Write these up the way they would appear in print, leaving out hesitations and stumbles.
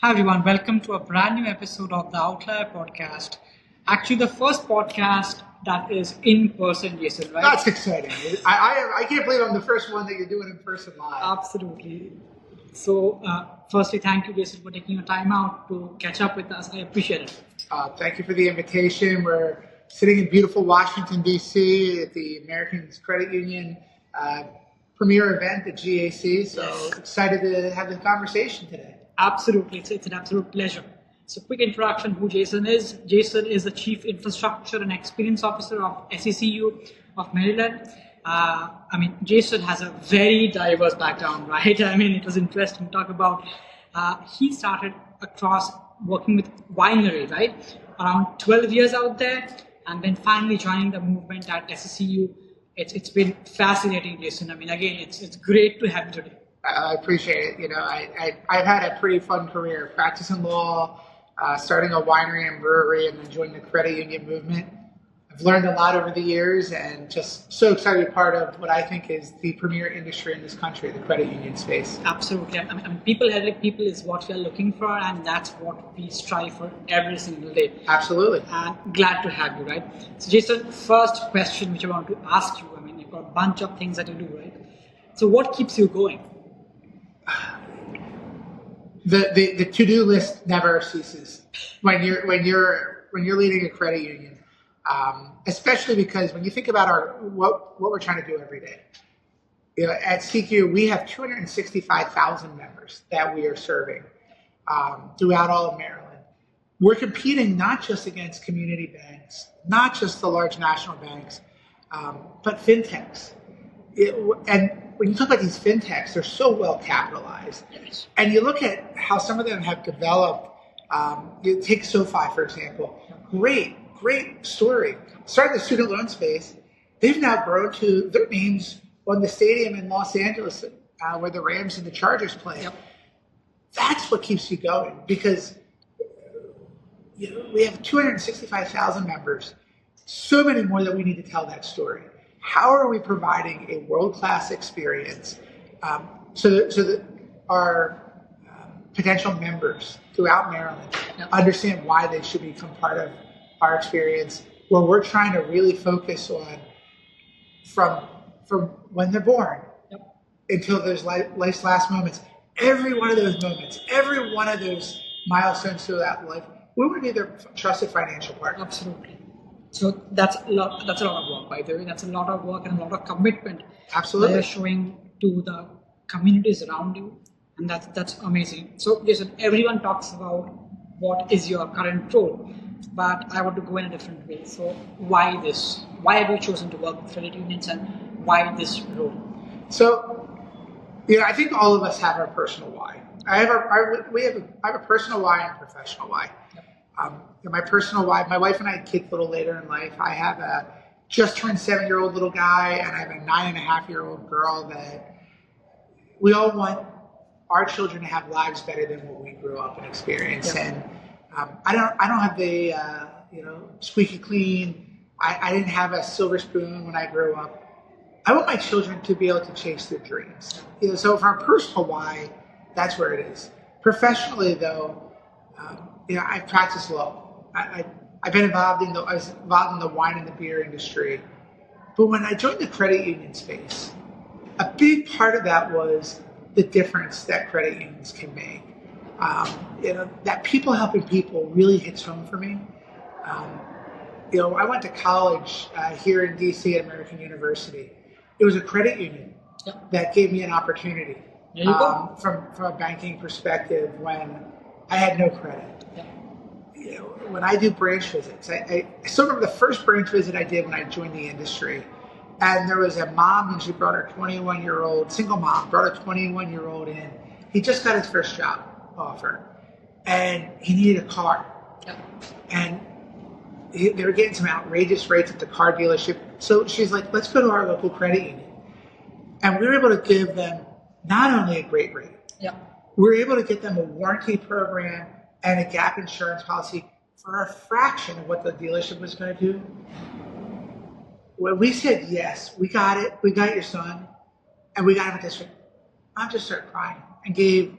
Hi everyone, welcome to a brand new episode of the Outlier Podcast. Actually, the first podcast that is in person, Jason, right? That's exciting. I can't believe I'm the first one that you're doing in person live. Absolutely. So, firstly, thank you, Jason, for taking your time out to catch up with us. I appreciate it. Thank you for the invitation. We're sitting in beautiful Washington, D.C. at the Americans Credit Union premier event at GAC. So excited to have this conversation today. Absolutely. It's an absolute pleasure. So, quick introduction who Jason is. Jason is the Chief Infrastructure and Experience Officer of SECU of Maryland. Jason has a very diverse background, right? It was interesting to talk about. He started across working with winery, right? Around 12 years out there, and then finally joining the movement at SECU. It's been fascinating, Jason. Again, it's great to have you today. I appreciate it. I've had a pretty fun career, practicing law, starting a winery and brewery, and then joining the credit union movement. I've learned a lot over the years and just so excited to be part of what I think is the premier industry in this country, the credit union space. Absolutely. People helping people is what we are looking for, and that's what we strive for every single day. Absolutely. And glad to have you, right? So, Jason, first question which I want to ask you, you've got a bunch of things that you do, right? So what keeps you going? The to-do list never ceases when you're leading a credit union, especially because when you think about what we're trying to do every day. At SECU we have 265,000 members that we are serving throughout all of Maryland. We're competing not just against community banks, not just the large national banks, but fintechs. And when you talk about these fintechs, they're so well capitalized. Yes. And you look at how some of them have developed. You take SoFi, for example. Great story. Starting the student loan space, they've now grown to their names on the stadium in Los Angeles where the Rams and the Chargers play. Yep. That's what keeps you going because we have 265,000 members, so many more that we need to tell that story. How are we providing a world-class experience so that our potential members throughout Maryland understand why they should become part of our experience, where we're trying to really focus on from when they're born until those life's last moments. Every one of those moments, every one of those milestones through that life, we want to be their trusted financial partner. Absolutely. So that's a lot of work, by the way. That's a lot of work and a lot of commitment. Absolutely. They're showing to the communities around you, and that's amazing. So, Jason, everyone talks about what is your current role, but I want to go in a different way. So, why this? Why have you chosen to work with credit unions, and why this role? So, I think all of us have our personal why. I have a personal why and a professional why. My personal why, my wife and I had kids a little later in life. I have a just turned 7-year-old little guy, and I have a 9.5-year-old girl that we all want our children to have lives better than what we grew up and experienced. Yep. And I don't have the squeaky clean. I didn't have a silver spoon when I grew up. I want my children to be able to chase their dreams. So from a personal why, that's where it is. Professionally, though, I've practiced law. I've been involved in the wine and the beer industry. But when I joined the credit union space, a big part of that was the difference that credit unions can make. That people helping people really hits home for me. I went to college here in DC at American University. It was a credit union that gave me an opportunity from a banking perspective when I had no credit. When I do branch visits, I still remember the first branch visit I did when I joined the industry. And there was a mom, and she brought her 21-year-old, single mom, brought her 21-year-old in. He just got his first job offer, and he needed a car. And they were getting some outrageous rates at the car dealership. So she's like, let's go to our local credit union. And we were able to give them not only a great rate, we were able to get them a warranty program and a gap insurance policy for a fraction of what the dealership was going to do. When we said, yes, we got it, we got your son, and we got him at this rate, I just started crying and gave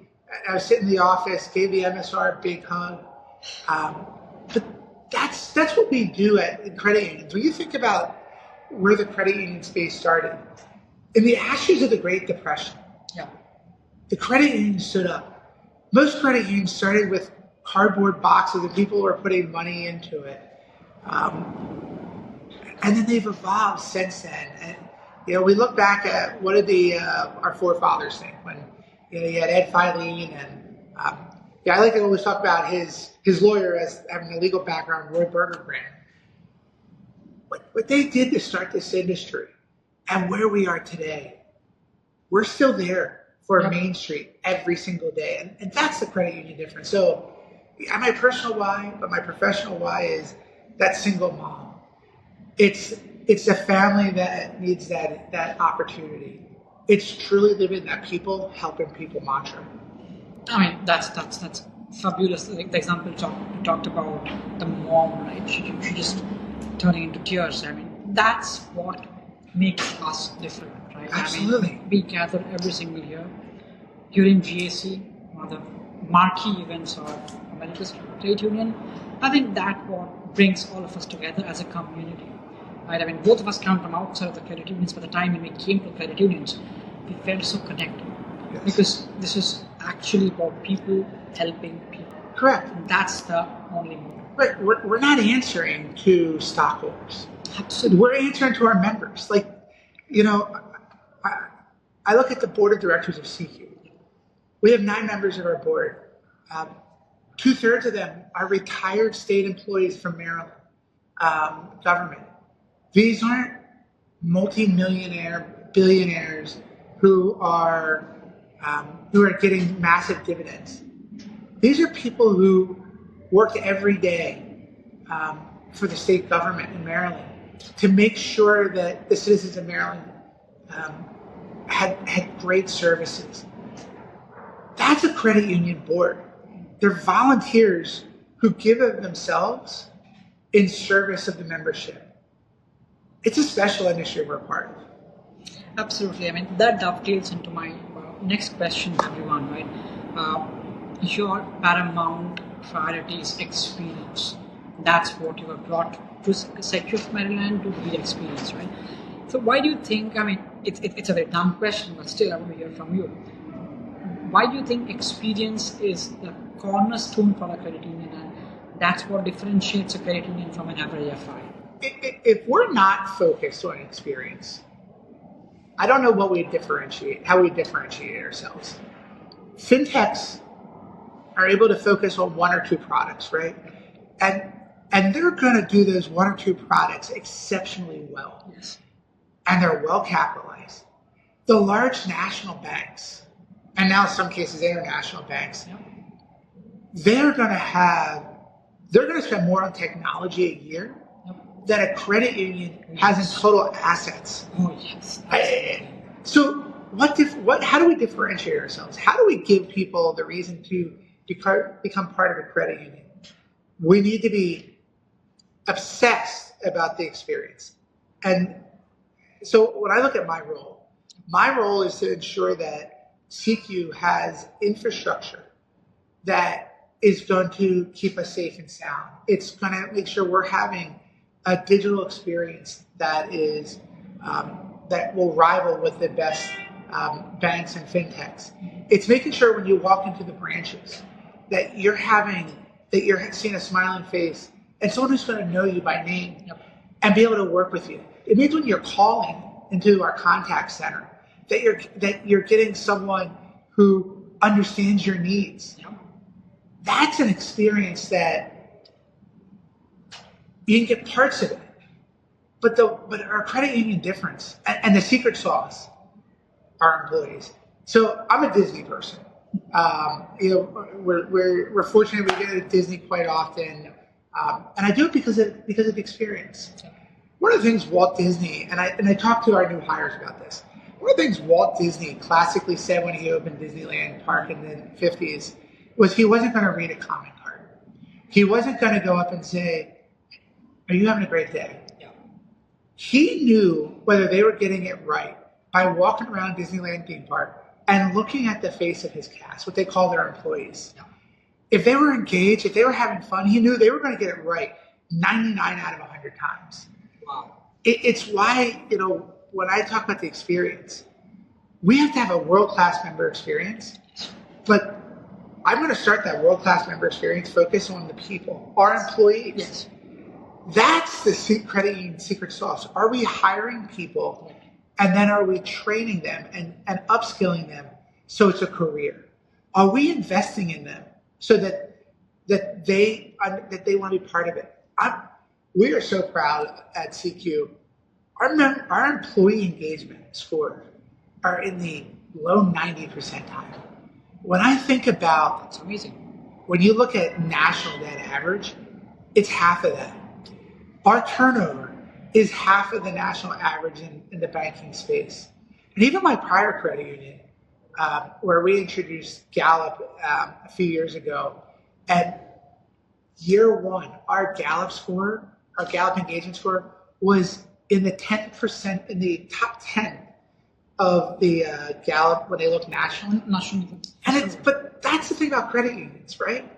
I was sitting in the office, gave the MSR a big hug. But that's what we do at credit unions. When you think about where the credit union space started, in the ashes of the Great Depression, the credit union stood up. Most credit unions started with cardboard boxes and people were putting money into it. And then they've evolved since then. And, we look back at what did our forefathers think when, you had Ed Filene and, I like to always talk about his lawyer as having a legal background, Roy Bergerbrand. What they did to start this industry and where we are today, we're still there for Main Street every single day. And that's the credit union difference. So my personal why, but my professional why is that single mom. It's a family that needs that opportunity. It's truly living that people helping people mantra. I mean, that's fabulous. Like the example you talked about the mom, right? She just turning into tears. I mean, that's what makes us different, right? Absolutely. I mean, we gather every single year during GAC, one of the marquee events of America's Trade Union. I think that what brings all of us together as a community. Right? I mean, both of us come from outside of the credit unions. By the time when we came to credit unions, we felt so connected. Yes. Because this is actually about people helping people. Correct. And that's the only motive. Right. We're not answering to stockholders. Absolutely. We're answering to our members. Like, I look at the board of directors of SECU. We have 9 members of our board. 2/3 of them are retired state employees from Maryland government. These aren't multi-millionaire billionaires who are getting massive dividends. These are people who work every day for the state government in Maryland to make sure that the citizens of Maryland had great services. That's a credit union board. They're volunteers who give of themselves in service of the membership. It's a special industry we're a part of. Absolutely. I mean, that dovetails into my next question for everyone, right? Your paramount priority is experience. That's what you have brought to SECU of Maryland to be experience, right? So why do you think, I mean, it's a very dumb question, but still I want to hear from you. Why do you think experience is the cornerstone for a credit union, and that's what differentiates a credit union from an average FI? If we're not focused on experience, I don't know how we differentiate ourselves. Fintechs are able to focus on 1 or 2 products, right? And they're going to do those 1 or 2 products exceptionally well. Yes. And they're well capitalized. The large national banks, and now in some cases international banks, they're going to spend more on technology a year than a credit union has in total assets. Oh, yes. So how do we differentiate ourselves? How do we give people the reason to become part of a credit union? We need to be obsessed about the experience. And so when I look at my role is to ensure that SECU has infrastructure that is going to keep us safe and sound. It's going to make sure we're having a digital experience that is that will rival with the best banks and fintechs. It's making sure when you walk into the branches that you're seeing a smiling face and someone who's going to know you by name and be able to work with you. It means when you're calling into our contact center that you're getting someone who understands your needs. That's an experience that you can get parts of it, but our credit union difference and the secret sauce are employees. So I'm a Disney person. We're fortunate we go to Disney quite often, and I do it because of experience. One of the things Walt Disney and I talked to our new hires about this. One of the things Walt Disney classically said when he opened Disneyland Park in the 50s was he wasn't going to read a comment card. He wasn't going to go up and say, "Are you having a great day?" He knew whether they were getting it right by walking around Disneyland theme park and looking at the face of his cast, what they call their employees. If they were engaged, if they were having fun, he knew they were going to get it right 99 out of 100 times. Wow. It's why, when I talk about the experience, we have to have a world-class member experience, but I'm going to start that world-class member experience focus on the people, our employees. Yes. That's the credit union secret sauce. Are we hiring people, and then are we training them and upskilling them so it's a career? Are we investing in them so that they want to be part of it? We are so proud at CQ. Our employee engagement score are in the low 90 percentile. When I think about, that's amazing. When you look at national net average, it's half of that. Our turnover is half of the national average in the banking space. And even my prior credit union, where we introduced Gallup a few years ago, at year one, our Gallup engagement score was in the 10%, in the top 10 of the Gallup when they look nationally. But that's the thing about credit unions, right?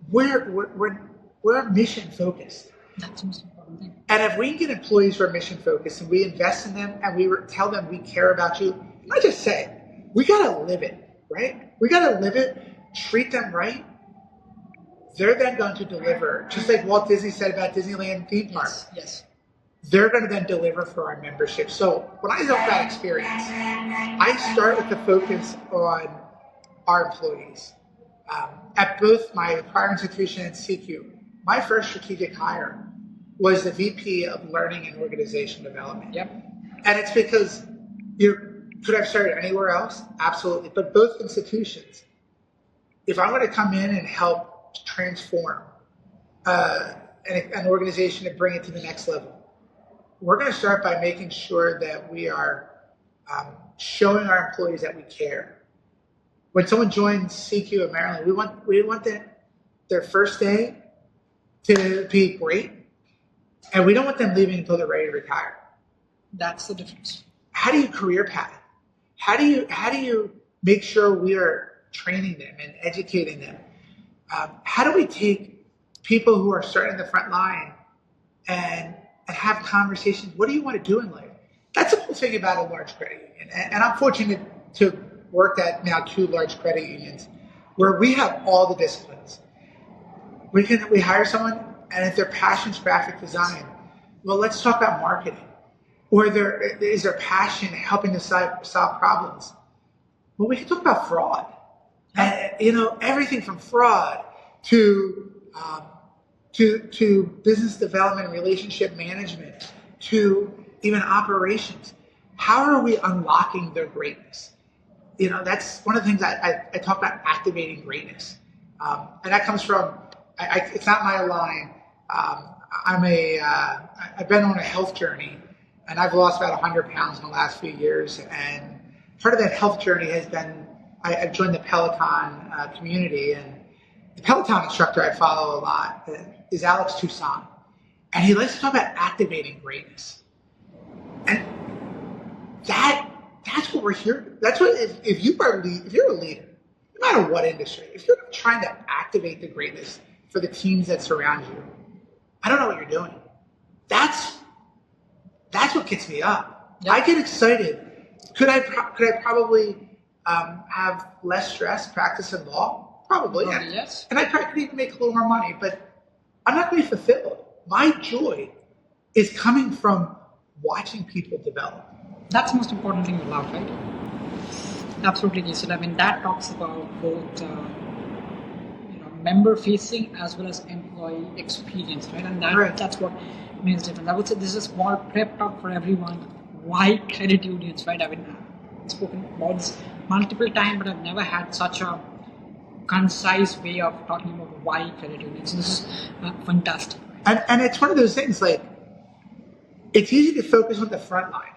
We're mission focused. That's the most important thing. And if we get employees who are mission focused and we invest in them and we tell them we care about you, not just say it, we gotta live it, right? We gotta live it, treat them right. They're then going to deliver, just like Walt Disney said about Disneyland theme park. Yes. They're going to then deliver for our membership. So when I talk about experience, I start with the focus on our employees. At both my prior institution and CQ, my first strategic hire was the VP of Learning and Organization Development. Yep. And it's because could I have started anywhere else? Absolutely. But both institutions, if I'm going to come in and help transform an organization and bring it to the next level, we're going to start by making sure that we are showing our employees that we care. When someone joins CQ of Maryland, we want their first day to be great, and we don't want them leaving until they're ready to retire. That's the difference. How do you career path? How do you make sure we are training them and educating them? How do we take people who are starting the front line and have conversations? What do you want to do in life? That's the whole thing about a large credit union. And I'm fortunate to work at now 2 large credit unions where we have all the disciplines. We hire someone, and if their passion's graphic design, well, let's talk about marketing. Or is their passion helping to solve problems? Well, we can talk about fraud. And, everything from fraud to business development and relationship management, to even operations. How are we unlocking their greatness? That's one of the things I talk about, activating greatness. And that comes from, it's not my line. I've been on a health journey, and I've lost about 100 pounds in the last few years. And part of that health journey has been, I've joined the Peloton community, and the Peloton instructor I follow a lot is Alex Toussaint, and he likes to talk about activating greatness. And that's what we're here. That's what if you're a leader, no matter what industry, if you're trying to activate the greatness for the teams that surround you, I don't know what you're doing. That's what gets me up. Yep. I get excited. Could I probably have less stress practicing law? Probably, yes. And I probably could even make a little more money, but I'm not going to be fulfilled. My joy is coming from watching people develop. That's the most important thing in life, right? Absolutely, Jason. I mean, that talks about both member-facing as well as employee experience, right? And that's what makes different. I would say this is a small prep talk for everyone. Why credit unions, right? I've spoken about this multiple times, but I've never had such a concise way of talking about why credit unions. This is fantastic. And it's one of those things, like, it's easy to focus on the front line.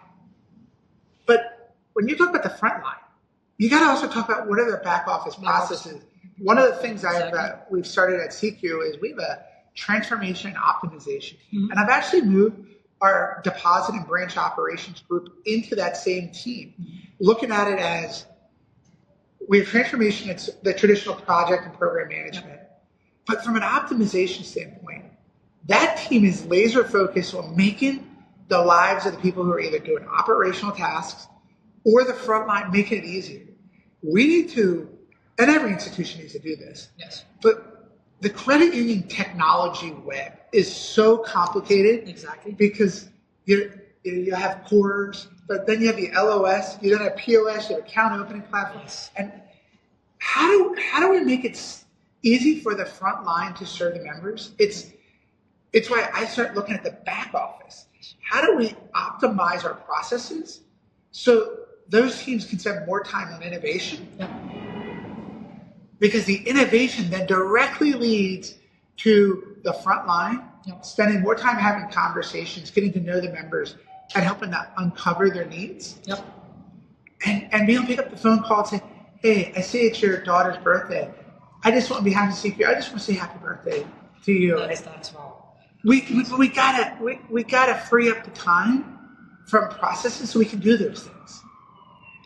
But when you talk about the front line, you got to also talk about what are the back office processes. One of the things we've started at CQ is we have a transformation and optimization team. Mm-hmm. And I've actually moved our deposit and branch operations group into that same team, looking at it as we have transformation, it's the traditional project and program management. But from an optimization standpoint, that team is laser focused on making the lives of the people who are either doing operational tasks or the front line, making it easier. We need to, and every institution needs to do this. Yes. But the credit union technology web is so complicated. Exactly. Because you have cores, but then you have the LOS, you then have POS, you have account opening platforms. And how do we make it easy for the front line to serve the members? It's why I start looking at the back office. How do we optimize our processes so those teams can spend more time on innovation? Yeah. Because the innovation then directly leads to the front line, spending more time having conversations, getting to know the members, and helping to uncover their needs. Yep. And being able to pick up the phone call and say, hey, I see it's your daughter's birthday. I just want to be happy to see you. I just want to say happy birthday to you. That's wow. We gotta free up the time from processes so we can do those things.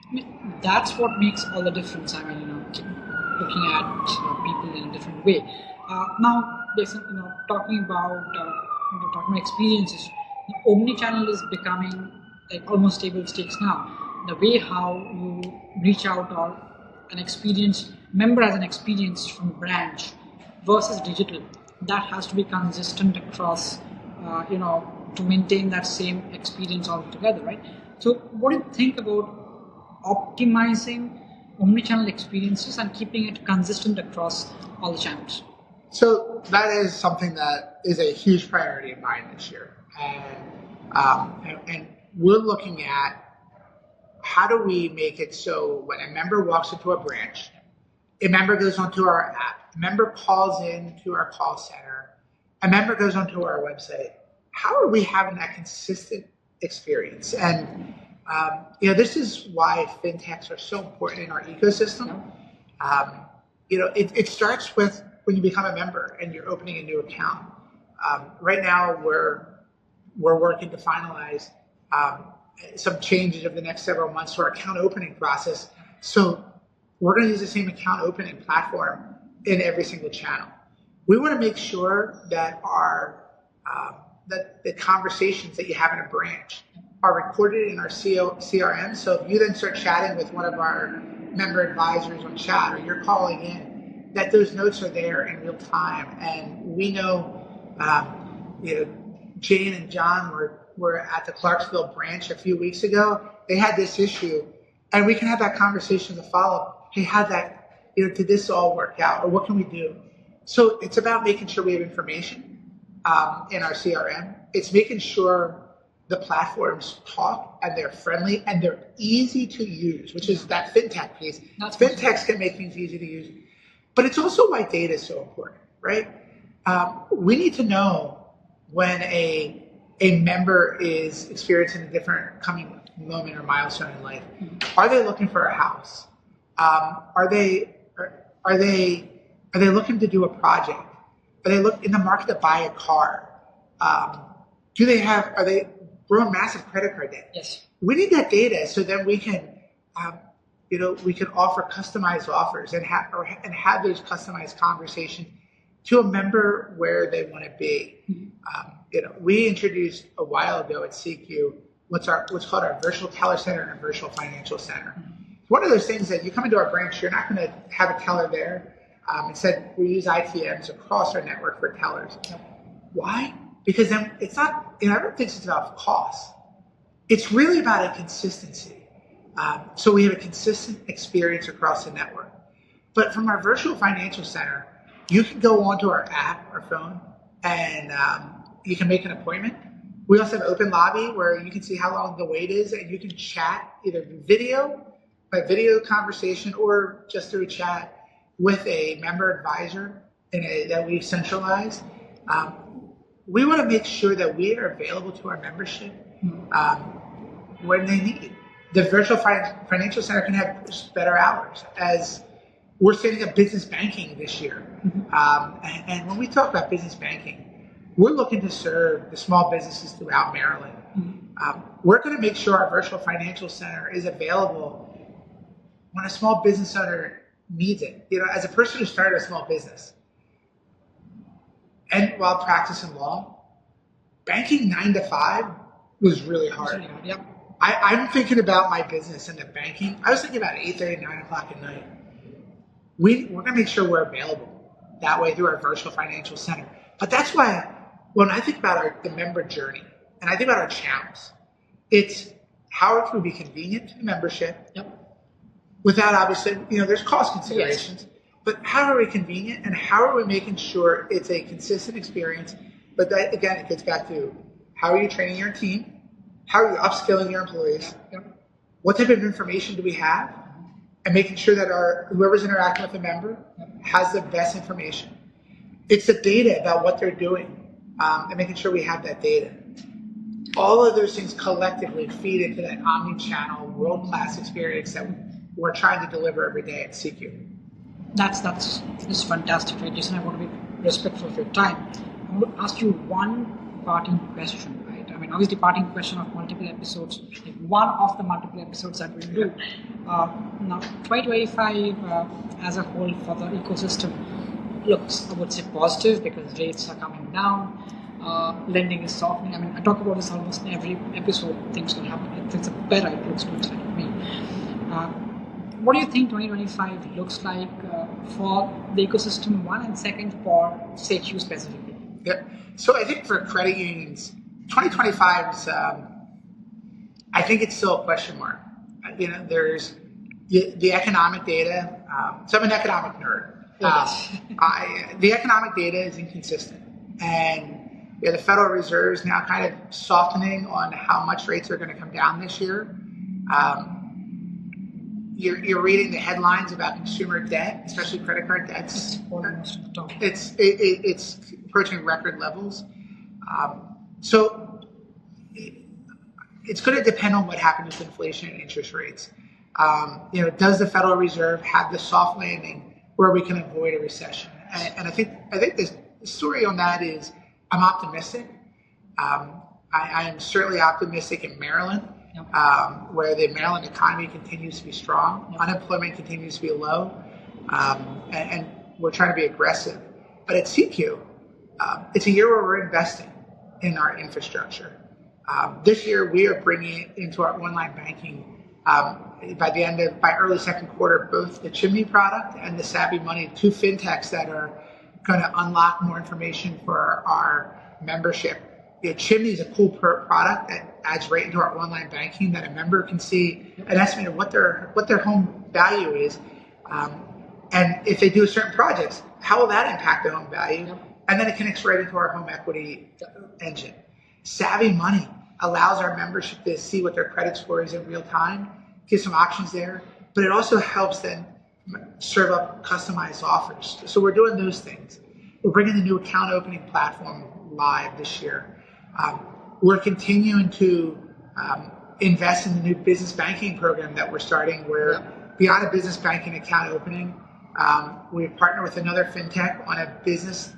I mean, that's what makes all the difference. I mean, looking at people in a different way. Now, Jason, talking about experiences, the omnichannel is becoming like almost table stakes now. The way how you reach out or an experience member as an experience from branch versus digital, that has to be consistent across, to maintain that same experience altogether, right? So, what do you think about optimizing omnichannel experiences and keeping it consistent across all the channels? So that is something that is a huge priority of mine this year, and we're looking at how do we make it so when a member walks into a branch, a member goes onto our app, a member calls in to our call center, a member goes onto our website. How are we having that consistent experience? And this is why fintechs are so important in our ecosystem. It starts with when you become a member and you're opening a new account. Right now, we're working to finalize some changes over the next several months to our account opening process. So we're going to use the same account opening platform in every single channel. We want to make sure that that the conversations that you have in a branch are recorded in our CRM. So if you then start chatting with one of our member advisors on chat, or you're calling in, that those notes are there in real time. And we know, Jane and John were at the Clarksville branch a few weeks ago. They had this issue, and we can have that conversation to follow. Hey, how'd that, did this all work out, or what can we do? So it's about making sure we have information in our CRM. It's making sure the platforms talk and they're friendly and they're easy to use, which is that fintech piece. Fintechs can make things easy to use, but it's also why data is so important, right? We need to know when a member is experiencing a different coming moment or milestone in life. Are they looking for a house? Are they looking to do a project? Are they in the market to buy a car? Are they growing massive credit card debt? Yes. We need that data so then we can, we can offer customized offers and have those customized conversations to a member where they want to be. We introduced a while ago at SECU what's called our virtual teller center and a virtual financial center. It's one of those things that you come into our branch, you're not going to have a teller there. Instead, we use ITMs across our network for tellers. Why? Because then it's not, everyone thinks it's about cost. It's really about a consistency. So we have a consistent experience across the network. But from our virtual financial center, you can go onto our app or phone and you can make an appointment. We also have open lobby where you can see how long the wait is, and you can chat either by video conversation or just through chat with a member advisor that we've centralized. We want to make sure that we are available to our membership when they need. The virtual financial center can have better hours, as we're setting up business banking this year. And when we talk about business banking, we're looking to serve the small businesses throughout Maryland. We're going to make sure our virtual financial center is available when a small business owner needs it. As a person who started a small business, and while practicing law, banking 9 to 5 was really hard. Yep. I'm thinking about my business and the banking. I was thinking about 8:30, 9 o'clock at night. We're going to make sure we're available that way through our virtual financial center. But that's why when I think about the member journey and I think about our channels, it's how can we be convenient to the membership without obviously, there's cost considerations, but how are we convenient and how are we making sure it's a consistent experience? But that, again, it gets back to how are you training your team? How are you upskilling your employees? What type of information do we have? And making sure that whoever's interacting with the member has the best information. It's the data about what they're doing and making sure we have that data. All of those things collectively feed into that omni-channel, world-class experience that we're trying to deliver every day at SECU. That's fantastic, right, Jason? I want to be respectful of your time. I want to ask you one parting question. Obviously parting question of multiple episodes, like one of the multiple episodes that we'll do. Now, 2025 as a whole for the ecosystem looks, I would say, positive because rates are coming down, lending is softening. I talk about this almost in every episode. Things will happen. Things are better. It looks good to me. What do you think 2025 looks like for the ecosystem, one, and second for SECU specifically? Yeah. So I think for credit unions, 2025 is, I think it's still a question mark. There's the economic data. So I'm an economic nerd. The economic data is inconsistent. And the Federal Reserve is now kind of softening on how much rates are going to come down this year. You're reading the headlines about consumer debt, especially credit card debts. It's approaching record levels. So it's going to depend on what happens with inflation and interest rates. Does the Federal Reserve have the soft landing where we can avoid a recession? And I think the story on that is I'm optimistic. I am certainly optimistic in Maryland, where the Maryland economy continues to be strong, unemployment continues to be low, and we're trying to be aggressive. But at SECU, it's a year where we're investing in our infrastructure. This year, we are bringing it into our online banking by early second quarter, both the Chimney product and the Savvy Money, two fintechs that are going to unlock more information for our membership. Chimney is a cool product that adds right into our online banking that a member can see an estimate of what their home value is, and if they do certain projects, how will that impact their home value? And then it connects right into our home equity engine. Savvy Money allows our membership to see what their credit score is in real time, gives some options there, but it also helps them serve up customized offers. So we're doing those things. We're bringing the new account opening platform live this year. We're continuing to invest in the new business banking program that we're starting, where beyond a business banking account opening, we've partnered with another fintech on a business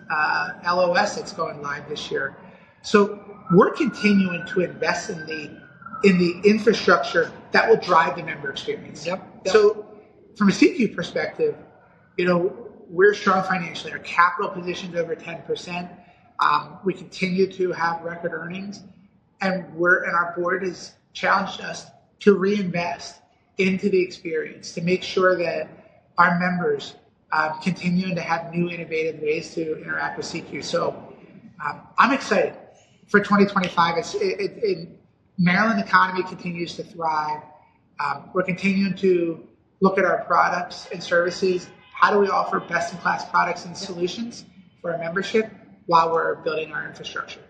LOS that's going live this year. So we're continuing to invest in the infrastructure that will drive the member experience. So from a SECU perspective, we're strong financially. Our capital position's over 10%. We continue to have record earnings, and our board has challenged us to reinvest into the experience to make sure that our members continue to have new innovative ways to interact with SECU. So I'm excited for 2025. Maryland economy continues to thrive. We're continuing to look at our products and services. How do we offer best-in-class products and solutions for our membership while we're building our infrastructure?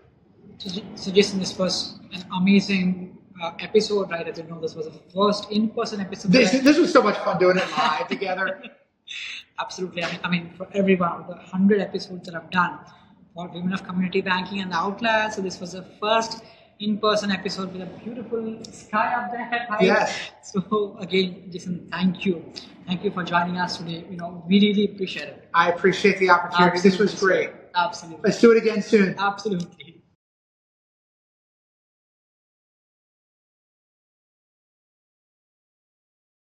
So Jason, this was an amazing episode, right? As you know, this was the first in-person episode. This was so much fun doing it live together. Absolutely. For every one of the 100 episodes that I've done for Women of Community Banking and the Outlier, so this was the first in-person episode with a beautiful sky up there. Right? Yes. So again, Jason, thank you. Thank you for joining us today. We really appreciate it. I appreciate the opportunity. Absolutely. This was great. Absolutely. Let's do it again soon. Absolutely.